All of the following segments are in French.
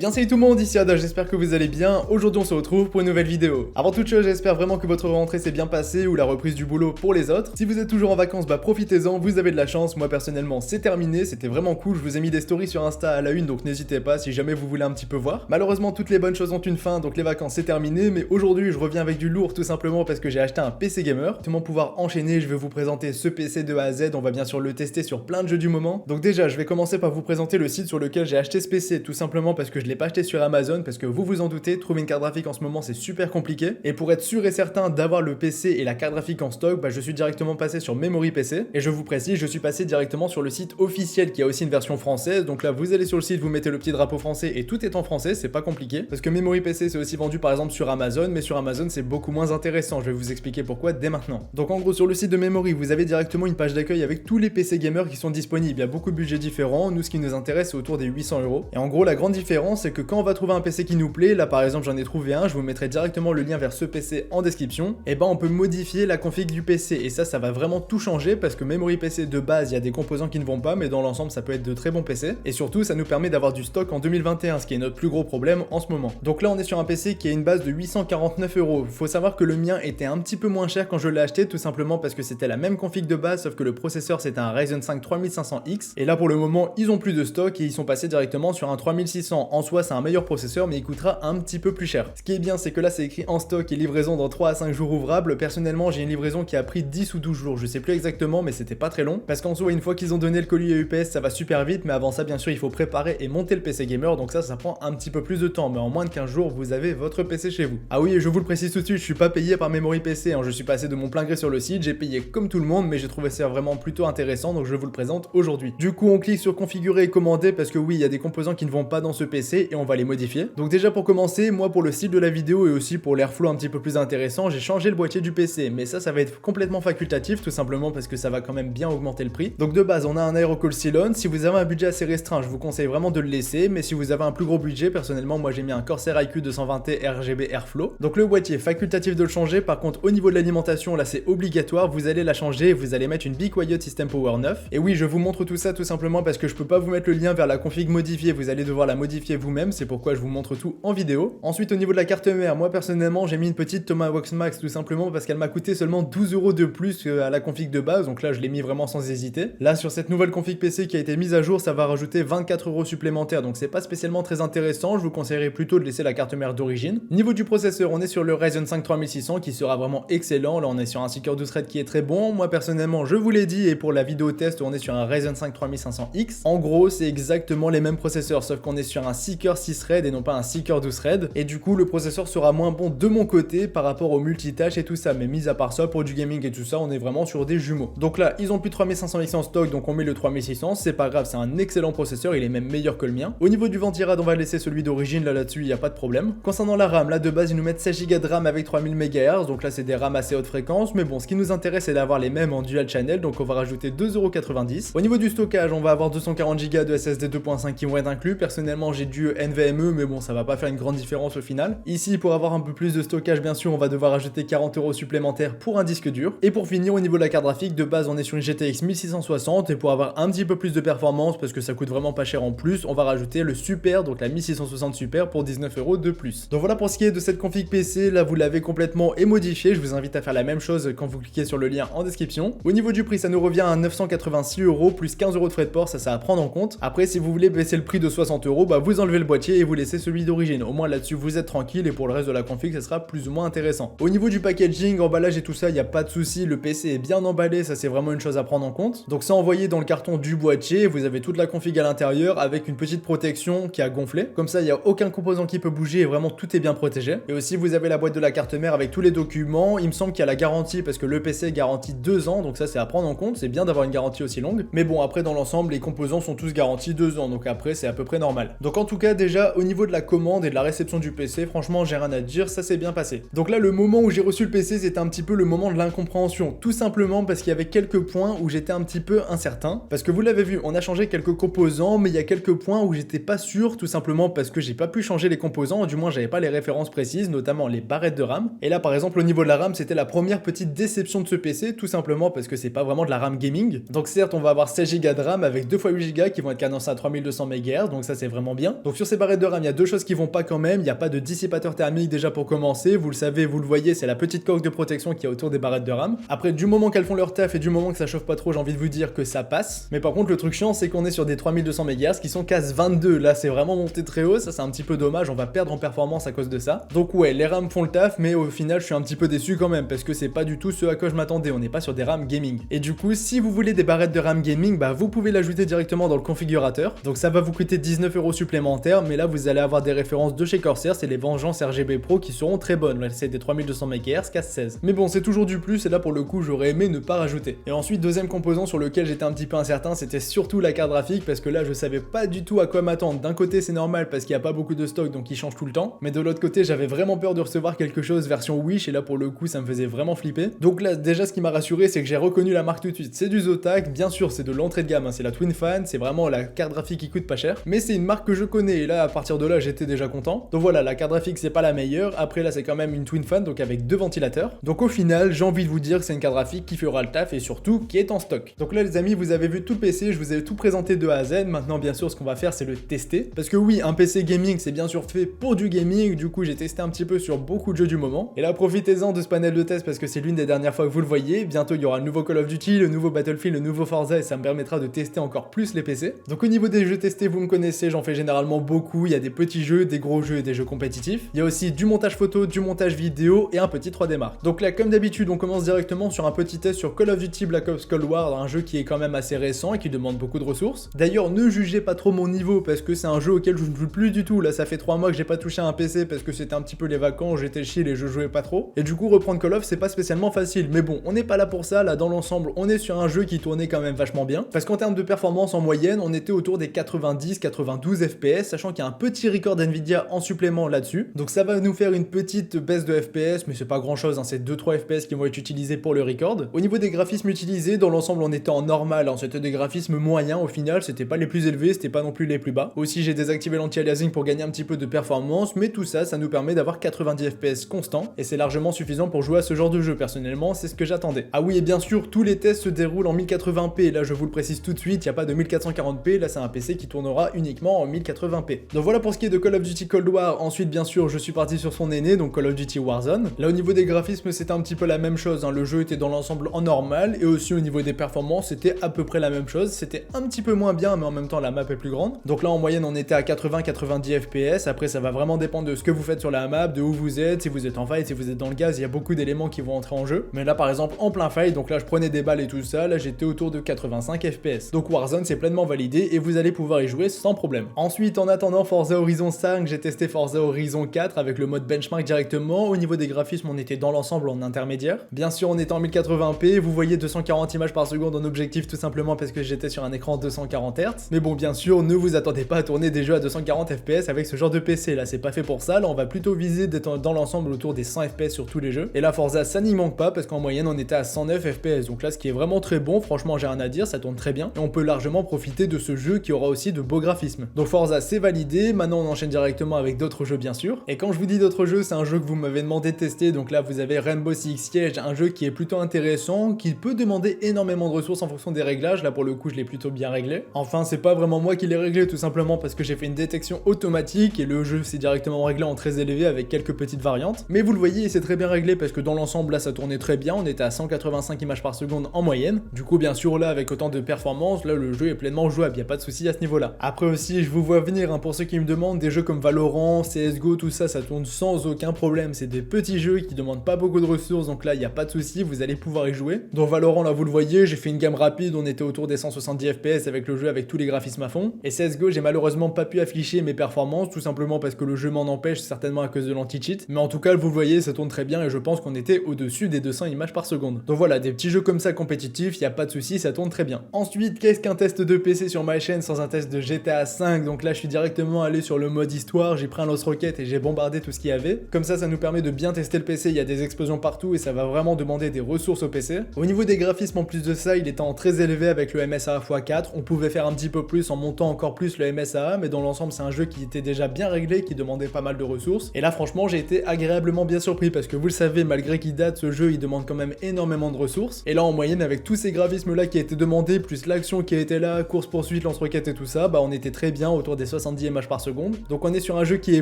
bien salut tout le monde, ici Ada, j'espère que vous allez bien. Aujourd'hui on se retrouve pour une nouvelle vidéo. Avant toute chose, j'espère vraiment que votre rentrée s'est bien passée ou la reprise du boulot pour les autres. Si vous êtes toujours en vacances, bah profitez-en, vous avez de la chance. Moi personnellement c'est terminé, c'était vraiment cool, je vous ai mis des stories sur Insta à la une, donc n'hésitez pas si jamais vous voulez un petit peu voir. Malheureusement toutes les bonnes choses ont une fin, donc les vacances c'est terminé, mais aujourd'hui je reviens avec du lourd tout simplement parce que j'ai acheté un PC gamer. Pour pouvoir enchaîner, je vais vous présenter ce PC de A à Z, on va bien sûr le tester sur plein de jeux du moment. Donc déjà je vais commencer par vous présenter le site sur lequel j'ai acheté ce PC, tout simplement parce que je l'ai pas acheté sur Amazon, parce que vous vous en doutez, trouver une carte graphique en ce moment c'est super compliqué. Et pour être sûr et certain d'avoir le PC et la carte graphique en stock, bah je suis directement passé sur Memory PC. Et je vous précise, je suis passé directement sur le site officiel qui a aussi une version française. Donc là vous allez sur le site, vous mettez le petit drapeau français et tout est en français, c'est pas compliqué. Parce que Memory PC c'est aussi vendu par exemple sur Amazon, mais sur Amazon c'est beaucoup moins intéressant. Je vais vous expliquer pourquoi dès maintenant. Donc en gros sur le site de Memory, vous avez directement une page d'accueil avec tous les PC gamers qui sont disponibles. Il y a beaucoup de budgets différents. Nous ce qui nous intéresse c'est autour des 800 €. Et en gros la grande différence c'est que quand on va trouver un PC qui nous plaît, là par exemple j'en ai trouvé un, je vous mettrai directement le lien vers ce PC en description, et ben on peut modifier la config du PC et ça va vraiment tout changer parce que Memory PC de base il y a des composants qui ne vont pas, mais dans l'ensemble ça peut être de très bons PC et surtout ça nous permet d'avoir du stock en 2021, ce qui est notre plus gros problème en ce moment. Donc là on est sur un PC qui a une base de 849 €. Faut savoir que le mien était un petit peu moins cher quand je l'ai acheté, tout simplement parce que c'était la même config de base sauf que le processeur c'était un Ryzen 5 3500X et là pour le moment ils ont plus de stock et ils sont passés directement sur un 3600. En soi c'est un meilleur processeur mais il coûtera un petit peu plus cher. Ce qui est bien c'est que là c'est écrit en stock et livraison dans 3 à 5 jours ouvrables. Personnellement j'ai une livraison qui a pris 10 ou 12 jours, je sais plus exactement, mais c'était pas très long parce qu'en soi une fois qu'ils ont donné le colis à UPS ça va super vite, mais avant ça bien sûr il faut préparer et monter le PC gamer, donc ça prend un petit peu plus de temps, mais en moins de 15 jours vous avez votre PC chez vous. Ah oui, et je vous le précise tout de suite, je suis pas payé par Memory PC, hein. Je suis passé de mon plein gré sur le site, j'ai payé comme tout le monde, mais j'ai trouvé ça vraiment plutôt intéressant, donc je vous le présente aujourd'hui. Du coup on clique sur configurer et commander parce que oui il y a des composants qui ne vont pas dans ce PC et on va les modifier. Donc déjà pour commencer, moi pour le style de la vidéo et aussi pour l'airflow un petit peu plus intéressant, j'ai changé le boîtier du PC, mais ça va être complètement facultatif tout simplement parce que ça va quand même bien augmenter le prix. Donc de base on a un Aerocool Cylon. Si vous avez un budget assez restreint je vous conseille vraiment de le laisser, mais si vous avez un plus gros budget, personnellement moi j'ai mis un Corsair IQ 220T RGB Airflow. Donc le boîtier facultatif de le changer, par contre au niveau de l'alimentation là c'est obligatoire, vous allez la changer et vous allez mettre une Be Quiet System Power 9. Et oui je vous montre tout ça tout simplement parce que je peux pas vous mettre le lien vers la config modifiée, vous allez devoir la modifier vous-même, c'est pourquoi je vous montre tout en vidéo. Ensuite au niveau de la carte mère, moi personnellement j'ai mis une petite Tomahawk Max tout simplement parce qu'elle m'a coûté seulement 12 € de plus à la config de base, donc là je l'ai mis vraiment sans hésiter. Là sur cette nouvelle config PC qui a été mise à jour, ça va rajouter 24 € supplémentaires, donc c'est pas spécialement très intéressant, je vous conseillerais plutôt de laisser la carte mère d'origine. Niveau du processeur, on est sur le Ryzen 5 3600 qui sera vraiment excellent, là on est sur un 6 cœurs 12 threads qui est très bon. Moi personnellement je vous l'ai dit, et pour la vidéo test on est sur un Ryzen 5 3500X. En gros c'est exactement les mêmes processeurs sauf qu'on est sur un 6 cœurs 6 threads et non pas un 6 cœurs 12 threads, et du coup le processeur sera moins bon de mon côté par rapport au multitâche et tout ça, mais mis à part ça pour du gaming et tout ça on est vraiment sur des jumeaux. Donc là ils ont plus de 3500X en stock, donc on met le 3600, c'est pas grave, c'est un excellent processeur, il est même meilleur que le mien. Au niveau du ventirad on va laisser celui d'origine, là-dessus il n'y a pas de problème. Concernant la RAM, là de base ils nous mettent 16 Go de RAM avec 3000 MHz, donc là c'est des RAM assez haute fréquence, mais bon ce qui nous intéresse c'est d'avoir les mêmes en dual channel, donc on va rajouter 2,90 €. Au niveau du stockage on va avoir 240 Go de SSD 2.5 qui vont être inclus. Personnellement j'ai du NVMe, mais bon ça va pas faire une grande différence au final. Ici pour avoir un peu plus de stockage bien sûr on va devoir ajouter 40 € supplémentaires pour un disque dur. Et pour finir au niveau de la carte graphique, de base on est sur une GTX 1660, et pour avoir un petit peu plus de performance parce que ça coûte vraiment pas cher en plus, on va rajouter le Super, donc la 1660 Super pour 19 € de plus. Donc voilà pour ce qui est de cette config PC, là vous l'avez complètement et modifié, je vous invite à faire la même chose quand vous cliquez sur le lien en description. Au niveau du prix ça nous revient à 986 € plus 15 € de frais de port, ça à prendre en compte. Après si vous voulez baisser le prix de 60 €, bah vous enlevez le boîtier et vous laissez celui d'origine, au moins là-dessus vous êtes tranquille, et pour le reste de la config ça sera plus ou moins intéressant. Au niveau du packaging, emballage et tout ça, il n'y a pas de souci, le PC est bien emballé, ça c'est vraiment une chose à prendre en compte. Donc ça envoyé dans le carton du boîtier, vous avez toute la config à l'intérieur avec une petite protection qui a gonflé, comme ça il n'y a aucun composant qui peut bouger et vraiment tout est bien protégé. Et aussi vous avez la boîte de la carte mère avec tous les documents, il me semble qu'il y a la garantie parce que le PC garantit 2 ans, donc ça c'est à prendre en compte, c'est bien d'avoir une garantie aussi longue, mais bon après dans l'ensemble les composants sont tous garantis 2 ans, donc après c'est à peu près normal. Donc en tout cas déjà au niveau de la commande et de la réception du PC, franchement j'ai rien à dire, ça s'est bien passé. Donc là le moment où j'ai reçu le PC c'était un petit peu le moment de l'incompréhension, tout simplement parce qu'il y avait quelques points où j'étais un petit peu incertain, parce que vous l'avez vu on a changé quelques composants, mais il y a quelques points où j'étais pas sûr, tout simplement parce que j'ai pas pu changer les composants, du moins j'avais pas les références précises, notamment les barrettes de RAM. Et là par exemple au niveau de la RAM c'était la première petite déception de ce PC, tout simplement parce que c'est pas vraiment de la RAM gaming. Donc certes on va avoir 16 Go de RAM avec 2 x 8 Go qui vont être cadencés à 3200 MHz, donc ça c'est vraiment bien. Donc Donc sur ces barrettes de RAM, il y a deux choses qui vont pas quand même. Il n'y a pas de dissipateur thermique déjà pour commencer. Vous le savez, vous le voyez, c'est la petite coque de protection qui est autour des barrettes de RAM. Après, du moment qu'elles font leur taf et du moment que ça chauffe pas trop, j'ai envie de vous dire que ça passe. Mais par contre, le truc chiant, c'est qu'on est sur des 3200 MHz qui sont CAS 22. Là, c'est vraiment monté très haut. Ça, c'est un petit peu dommage. On va perdre en performance à cause de ça. Donc ouais, les RAM font le taf, mais au final, je suis un petit peu déçu quand même parce que c'est pas du tout ce à quoi je m'attendais. On n'est pas sur des RAM gaming. Et du coup, si vous voulez des barrettes de RAM gaming, bah vous pouvez l'ajouter directement dans le configurateur. Donc ça va vous coûter 19 € supplémentaires, mais là vous allez avoir des références de chez Corsair, c'est les Vengeance RGB Pro qui seront très bonnes. Là c'est des 3200 MHz, CAS 16. Mais bon, c'est toujours du plus et là pour le coup, j'aurais aimé ne pas rajouter. Et ensuite, deuxième composant sur lequel j'étais un petit peu incertain, c'était surtout la carte graphique parce que là je savais pas du tout à quoi m'attendre. D'un côté, c'est normal parce qu'il n'y a pas beaucoup de stock donc il change tout le temps, mais de l'autre côté, j'avais vraiment peur de recevoir quelque chose version Wish et là pour le coup, ça me faisait vraiment flipper. Donc là déjà ce qui m'a rassuré, c'est que j'ai reconnu la marque tout de suite. C'est du Zotac, bien sûr, c'est de l'entrée de gamme, hein, c'est la Twin Fan, c'est vraiment la carte graphique qui coûte pas cher, mais c'est une marque que je connais et là à partir de là j'étais déjà content. Donc voilà, la carte graphique c'est pas la meilleure, après là c'est quand même une Twin Fan donc avec deux ventilateurs. Donc au final, j'ai envie de vous dire que c'est une carte graphique qui fera le taf et surtout qui est en stock. Donc là les amis, vous avez vu tout le PC, je vous ai tout présenté de A à Z. Maintenant bien sûr ce qu'on va faire c'est le tester, parce que oui, un PC gaming c'est bien sûr fait pour du gaming, du coup j'ai testé un petit peu sur beaucoup de jeux du moment. Et là profitez-en de ce panel de test parce que c'est l'une des dernières fois que vous le voyez. Bientôt il y aura le nouveau Call of Duty, le nouveau Battlefield, le nouveau Forza et ça me permettra de tester encore plus les PC. Donc au niveau des jeux testés, vous me connaissez, j'en fais généralement beaucoup. Il y a des petits jeux, des gros jeux et des jeux compétitifs. Il y a aussi du montage photo, du montage vidéo et un petit 3D Mark. Donc là comme d'habitude on commence directement sur un petit test sur Call of Duty Black Ops Cold War, un jeu qui est quand même assez récent et qui demande beaucoup de ressources. D'ailleurs ne jugez pas trop mon niveau parce que c'est un jeu auquel je ne joue plus du tout. Là ça fait 3 mois que j'ai pas touché à un PC parce que c'était un petit peu les vacances, j'étais chill et je jouais pas trop. Et du coup reprendre Call of c'est pas spécialement facile. Mais bon, on n'est pas là pour ça, là dans l'ensemble on est sur un jeu qui tournait quand même vachement bien. Parce qu'en termes de performance en moyenne, on était autour des 90-92 FPS, sachant qu'il y a un petit record Nvidia en supplément là-dessus. Donc ça va nous faire une petite baisse de FPS, mais c'est pas grand chose, hein, c'est 2-3 FPS qui vont être utilisés pour le record. Au niveau des graphismes utilisés, dans l'ensemble on était en normal, hein, c'était des graphismes moyens au final, c'était pas les plus élevés, c'était pas non plus les plus bas. Aussi j'ai désactivé l'anti-aliasing pour gagner un petit peu de performance, mais tout ça, ça nous permet d'avoir 90 FPS constants, et c'est largement suffisant pour jouer à ce genre de jeu, personnellement, c'est ce que j'attendais. Ah oui, et bien sûr, tous les tests se déroulent en 1080p, là je vous le précise tout de suite, il n'y a pas de 1440p, là c'est un PC qui tournera uniquement en 1080p. Donc voilà pour ce qui est de Call of Duty Cold War. Ensuite bien sûr je suis parti sur son aîné, donc Call of Duty Warzone. Là au niveau des graphismes c'était un petit peu la même chose, hein. Le jeu était dans l'ensemble en normal, et aussi au niveau des performances c'était à peu près la même chose, c'était un petit peu moins bien mais en même temps la map est plus grande. Donc là en moyenne on était à 80-90 FPS, après ça va vraiment dépendre de ce que vous faites sur la map, de où vous êtes, si vous êtes en fight, si vous êtes dans le gaz, il y a beaucoup d'éléments qui vont entrer en jeu. Mais là par exemple en plein fight, donc là je prenais des balles et tout ça, là j'étais autour de 85 FPS. Donc Warzone c'est pleinement validé et vous allez pouvoir y jouer sans problème. Ensuite en attendant Forza Horizon 5, j'ai testé Forza Horizon 4 avec le mode benchmark directement. Au niveau des graphismes on était dans l'ensemble en intermédiaire. Bien sûr on était en 1080p, vous voyez 240 images par seconde en objectif tout simplement parce que j'étais sur un écran 240 Hz. Mais bon bien sûr ne vous attendez pas à tourner des jeux à 240 FPS avec ce genre de PC, là c'est pas fait pour ça, là on va plutôt viser d'être dans l'ensemble autour des 100 FPS sur tous les jeux. Et là Forza ça n'y manque pas parce qu'en moyenne on était à 109 FPS, donc là ce qui est vraiment très bon, franchement j'ai rien à dire, ça tourne très bien et on peut largement profiter de ce jeu qui aura aussi de beaux graphismes. Donc Forza c'est validé, maintenant on enchaîne directement avec d'autres jeux bien sûr. Et quand je vous dis d'autres jeux, c'est un jeu que vous m'avez demandé de tester, donc là vous avez Rainbow Six Siege, un jeu qui est plutôt intéressant, qui peut demander énormément de ressources en fonction des réglages, là pour le coup je l'ai plutôt bien réglé. Enfin c'est pas vraiment moi qui l'ai réglé, tout simplement parce que j'ai fait une détection automatique et le jeu s'est directement réglé en très élevé avec quelques petites variantes. Mais vous le voyez, c'est très bien réglé parce que dans l'ensemble là ça tournait très bien, on était à 185 images par seconde en moyenne. Du coup bien sûr là avec autant de performance, là le jeu est pleinement jouable, y a pas de souci à ce niveau là. Après aussi je vous vois venir, hein, pour ceux qui me demandent, des jeux comme Valorant, CSGO, tout ça, ça tourne sans aucun problème, c'est des petits jeux qui demandent pas beaucoup de ressources, donc là y a pas de souci, vous allez pouvoir y jouer. Dans Valorant là vous le voyez, j'ai fait une gamme rapide, on était autour des 170 FPS avec le jeu avec tous les graphismes à fond. Et CSGO j'ai malheureusement pas pu afficher mes performances, tout simplement parce que le jeu m'en empêche, certainement à cause de l'anti-cheat, mais en tout cas vous le voyez ça tourne très bien et je pense qu'on était au-dessus des 200 images par seconde. Donc voilà, des petits jeux comme ça compétitifs, y a pas de souci, ça tourne très bien. Ensuite, qu'est-ce qu'un test de PC sur ma chaîne sans un test de GTA 5? Donc là je suis directement allé sur le mode histoire, j'ai pris un lance-roquette et j'ai bombardé tout ce qu'il y avait. Comme ça nous permet de bien tester le PC, il y a des explosions partout et ça va vraiment demander des ressources au PC. Au niveau des graphismes en plus de ça, il était en très élevé avec le MSA x4, on pouvait faire un petit peu plus en montant encore plus le MSA, mais dans l'ensemble c'est un jeu qui était déjà bien réglé, qui demandait pas mal de ressources. Et là franchement j'ai été agréablement bien surpris parce que vous le savez, malgré qu'il date, ce jeu il demande quand même énormément de ressources. Et là en moyenne avec tous ces graphismes là qui étaient demandés, plus l'action qui était là, course poursuite, lance-roquette et tout ça, bah on était très bien autour des 70 images par seconde. Donc on est sur un jeu qui est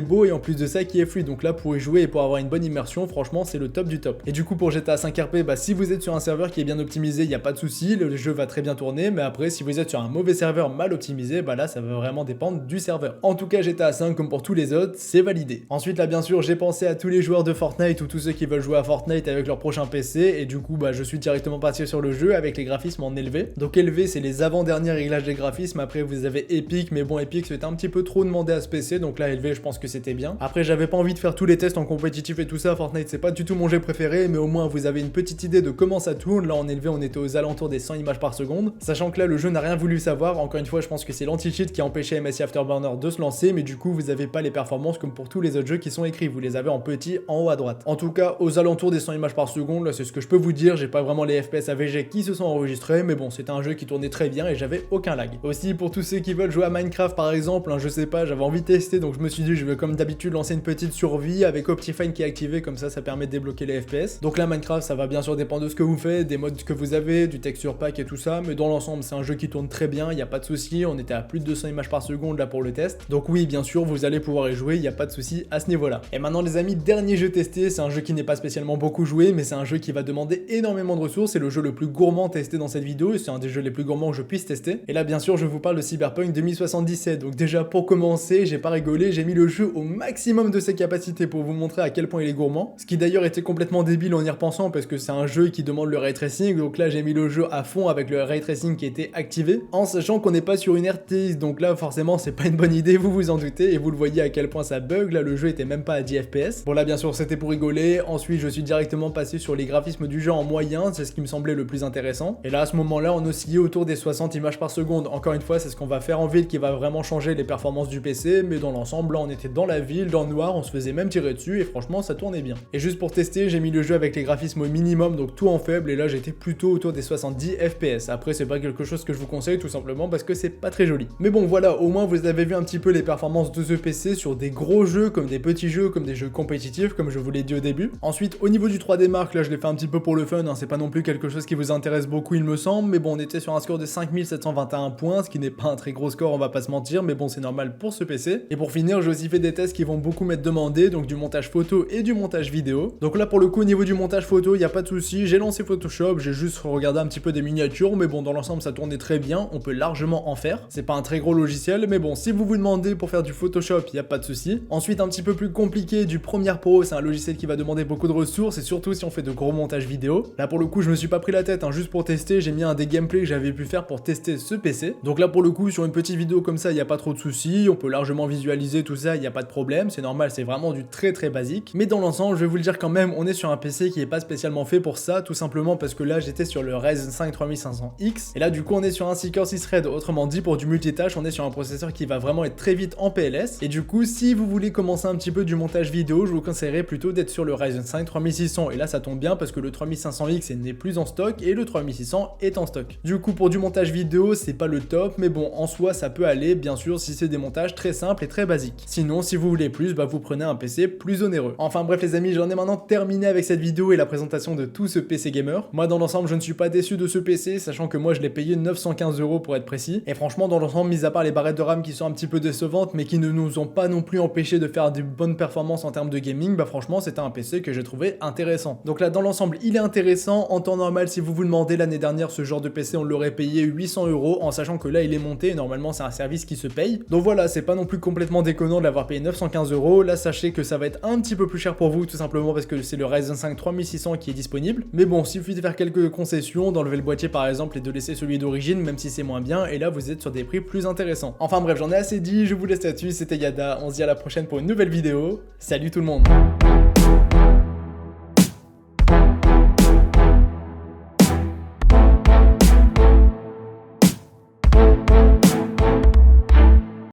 beau et en plus de ça qui est fluide. Donc là pour y jouer et pour avoir une bonne immersion, franchement c'est le top du top. Et du coup pour GTA 5 RP, bah si vous êtes sur un serveur qui est bien optimisé, il n'y a pas de souci, le jeu va très bien tourner. Mais après si vous êtes sur un mauvais serveur mal optimisé, bah là ça va vraiment dépendre du serveur. En tout cas GTA 5 comme pour tous les autres, c'est validé. Ensuite là bien sûr j'ai pensé à tous les joueurs de Fortnite ou tous ceux qui veulent jouer à Fortnite avec leur prochain PC et du coup bah je suis directement parti sur le jeu avec les graphismes en élevé. Donc élevé c'est les avant-derniers réglages des graphismes, après vous avez Epic, mais bon Epic c'était un petit peu trop demandé à ce PC, donc là élevé je pense que c'était bien. Après j'avais pas envie de faire tous les tests en compétitif et tout ça, Fortnite c'est pas du tout mon jeu préféré, mais au moins vous avez une petite idée de comment ça tourne. Là en élevé on était aux alentours des 100 images par seconde, sachant que là le jeu n'a rien voulu savoir. Encore une fois je pense que c'est l'anti-cheat qui a empêché MSI Afterburner de se lancer, mais du coup vous avez pas les performances comme pour tous les autres jeux qui sont écrits, vous les avez en petit en haut à droite. En tout cas aux alentours des 100 images par seconde, là c'est ce que je peux vous dire. J'ai pas vraiment les FPS AVG qui se sont enregistrés, mais bon c'était un jeu qui tournait très bien et j'avais aucun lag. Aussi pour tous ceux qui veulent jouer à Minecraft par exemple, hein, je sais pas, j'avais envie de tester, donc je me suis dit je vais comme d'habitude lancer une petite survie avec Optifine qui est activé, comme ça permet de débloquer les FPS. Donc là Minecraft ça va bien sûr dépendre de ce que vous faites, des mods que vous avez, du texture pack et tout ça, mais dans l'ensemble c'est un jeu qui tourne très bien, il n'y a pas de souci. On était à plus de 200 images par seconde là pour le test, donc oui bien sûr vous allez pouvoir y jouer, il n'y a pas de souci à ce niveau là. Et maintenant les amis, dernier jeu testé, c'est un jeu qui n'est pas spécialement beaucoup joué, mais c'est un jeu qui va demander énormément de ressources, c'est le jeu le plus gourmand testé dans cette vidéo et c'est un des jeux les plus gourmands que je puisse tester. Et là bien sûr je vous parle de Cyberpunk 2077, donc déjà pour commencer j'ai pas rigolé, j'ai mis le jeu au maximum de ses capacités pour vous montrer à quel point il est gourmand, ce qui d'ailleurs était complètement débile en y repensant parce que c'est un jeu qui demande le ray tracing, donc là j'ai mis le jeu à fond avec le ray tracing qui était activé, en sachant qu'on n'est pas sur une RTX, donc là forcément c'est pas une bonne idée, vous vous en doutez, et vous le voyez à quel point ça bug. Là le jeu était même pas à 10 FPS. Bon là bien sûr c'était pour rigoler. Ensuite je suis directement passé sur les graphismes du jeu en moyen, c'est ce qui me semblait le plus intéressant, et là à ce moment là on oscillait autour des 60 images par seconde. Encore une fois c'est ce qu'on va faire en ville qui va vraiment changer les performances du PC, mais dans l'ensemble là on était dans la ville, dans le noir, on se faisait même tirer dessus et franchement ça tournait bien. Et juste pour tester j'ai mis le jeu avec les graphismes au minimum, donc tout en faible, et là j'étais plutôt autour des 70 FPS. Après c'est pas quelque chose que je vous conseille tout simplement parce que c'est pas très joli. Mais bon voilà, au moins vous avez vu un petit peu les performances de ce PC sur des gros jeux comme des petits jeux, comme des jeux compétitifs comme je vous l'ai dit au début. Ensuite au niveau du 3D Mark, là je l'ai fait un petit peu pour le fun, hein, c'est pas non plus quelque chose qui vous intéresse beaucoup il me semble, mais bon on était sur un score de 5721 points, ce qui n'est pas un très gros score on va pas se mentir, mais bon c'est normal pour ce PC. Et pour finir j'ai aussi fait des tests qui vont beaucoup m'être demandés, donc du montage photo et du montage vidéo. Donc là pour le coup au niveau du montage photo il n'y a pas de souci, j'ai lancé Photoshop, j'ai juste regardé un petit peu des miniatures, mais bon dans l'ensemble ça tournait très bien, on peut largement en faire. C'est pas un très gros logiciel, mais bon si vous vous demandez pour faire du Photoshop il n'y a pas de souci. Ensuite un petit peu plus compliqué, du Premiere Pro, c'est un logiciel qui va demander beaucoup de ressources et surtout si on fait de gros montages vidéo. Là pour le coup je me suis pas pris la tête, hein, juste pour tester, j'ai mis un des gameplays que j'avais pu faire pour tester ce PC. Donc là pour le coup sur une petite vidéo comme ça il n'y a pas trop de soucis, on peut largement visualiser tout ça, il n'y a pas de problème, c'est normal, c'est vraiment du très basique. Mais dans l'ensemble je vais vous le dire quand même, on est sur un PC qui est pas spécialement fait pour ça, tout simplement parce que là j'étais sur le Ryzen 5 3500X et là du coup on est sur un 6 core 6 thread, autrement dit pour du multitâche on est sur un processeur qui va vraiment être très vite en PLS. Et du coup si vous voulez commencer un petit peu du montage vidéo, je vous conseillerais plutôt d'être sur le Ryzen 5 3600, et là ça tombe bien parce que le 3500X n'est plus en stock et le 3600 est en stock. Du coup pour du montage vidéo c'est pas le top, mais bon en soi ça peut aller bien sûr si c'est des montages très simples et très basiques. Sinon si vous voulez plus, bah vous prenez un PC plus onéreux. Enfin bref les amis, j'en ai maintenant terminé avec cette vidéo et la présentation de tout ce PC gamer. Moi dans l'ensemble je ne suis pas déçu de ce PC, sachant que moi je l'ai payé 915 € pour être précis, et franchement dans l'ensemble, mis à part les barrettes de RAM qui sont un petit peu décevantes mais qui ne nous ont pas non plus empêché de faire de bonnes performances en termes de gaming, bah franchement c'était un PC que j'ai trouvé intéressant. Donc là dans l'ensemble il est intéressant. En temps normal si vous vous demandez, l'année dernière ce genre de PC on l'aurait payé 800 €, en sachant que là il est monté et normalement c'est un service qui se paye. Donc voilà, c'est pas non plus complètement déconnant de l'avoir payé 915 €. Là sachez que ça va être un petit peu plus cher pour vous tout simplement parce que c'est le Ryzen 5 3600 qui est disponible. Mais bon, il suffit de faire quelques concessions, d'enlever le boîtier par exemple et de laisser celui d'origine même si c'est moins bien, et là vous êtes sur des prix plus intéressants. Enfin bref, j'en ai assez dit, je vous laisse là-dessus, c'était Yada, on se dit à la prochaine pour une nouvelle vidéo. Salut tout le monde.